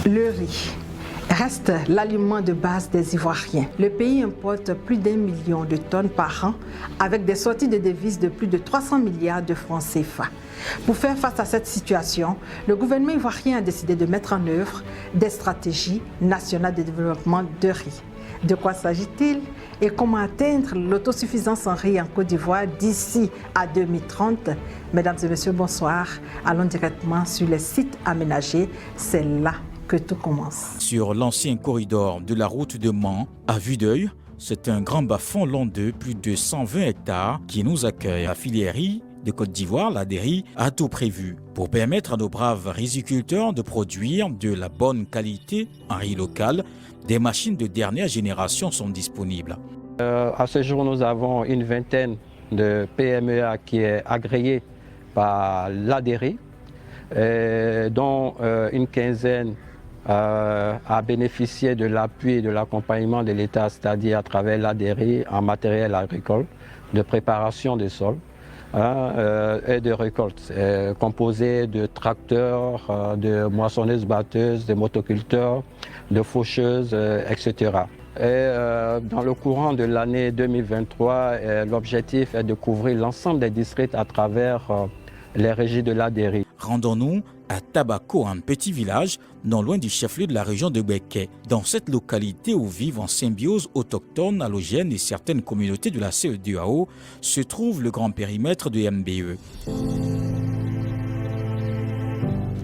Le riz reste l'aliment de base des Ivoiriens. Le pays importe plus d'1 million de tonnes par an avec des sorties de devises de plus de 300 milliards de francs CFA. Pour faire face à cette situation, le gouvernement ivoirien a décidé de mettre en œuvre des stratégies nationales de développement de riz. De quoi s'agit-il et comment atteindre l'autosuffisance en riz en Côte d'Ivoire d'ici à 2030? Mesdames et messieurs, bonsoir. Allons directement sur les sites aménagés. C'est là que tout commence. Sur l'ancien corridor de la route de Mans, à vue d'œil, c'est un grand bas-fond long de plus de 120 hectares qui nous accueille. La filière riz de Côte d'Ivoire, l'ADERI, a tout prévu pour permettre à nos braves riziculteurs de produire de la bonne qualité en riz local. Des machines de dernière génération sont disponibles. À ce jour, nous avons une vingtaine de PMEA qui est agréée par l'ADERI, dont une quinzaine a bénéficié de l'appui et de l'accompagnement de l'État, c'est-à-dire à travers l'ADERI en matériel agricole, de préparation des sols et de récolte, composé de tracteurs, de moissonneuses-batteuses, de motoculteurs, de faucheuses, etc. Et dans le courant de l'année 2023, l'objectif est de couvrir l'ensemble des districts à travers les régies de l'ADERI. Rendons-nous à Tabako, un petit village non loin du chef-lieu de la région de Béké. Dans cette localité où vivent en symbiose autochtone, allogène et certaines communautés de la CEDEAO, se trouve le grand périmètre de MBE.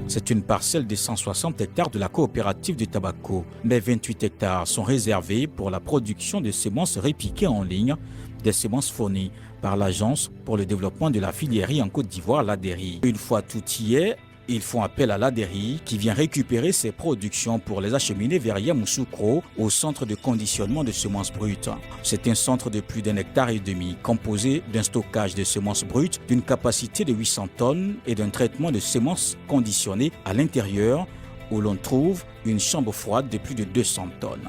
C'est une parcelle de 160 hectares de la coopérative de Tabako, mais 28 hectares sont réservés pour la production de semences répiquées en ligne, des semences fournies par l'Agence pour le développement de la filière riz en Côte d'Ivoire, l'ADERI. Une fois tout y est, ils font appel à l'ADERI qui vient récupérer ses productions pour les acheminer vers Yamoussoukro au centre de conditionnement de semences brutes. C'est un centre de plus d'1,5 hectare composé d'un stockage de semences brutes d'une capacité de 800 tonnes et d'un traitement de semences conditionnées à l'intérieur où l'on trouve une chambre froide de plus de 200 tonnes.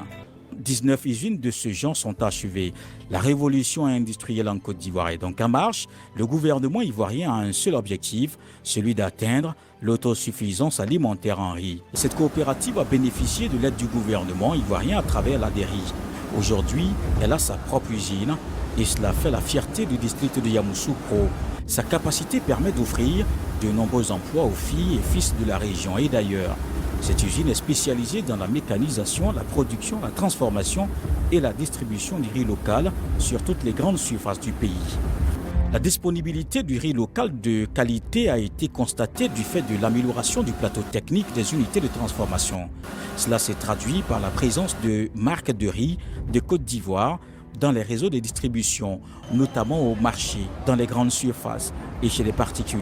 19 usines de ce genre sont achevées. La révolution industrielle en Côte d'Ivoire est donc en marche. Le gouvernement ivoirien a un seul objectif, celui d'atteindre l'autosuffisance alimentaire en riz. Cette coopérative a bénéficié de l'aide du gouvernement ivoirien à travers l'ADERI. Aujourd'hui, elle a sa propre usine et cela fait la fierté du district de Yamoussoukro. Sa capacité permet d'offrir de nombreux emplois aux filles et fils de la région et d'ailleurs. Cette usine est spécialisée dans la mécanisation, la production, la transformation et la distribution du riz local sur toutes les grandes surfaces du pays. La disponibilité du riz local de qualité a été constatée du fait de l'amélioration du plateau technique des unités de transformation. Cela s'est traduit par la présence de marques de riz de Côte d'Ivoire dans les réseaux de distribution, notamment au marché, dans les grandes surfaces et chez les particuliers.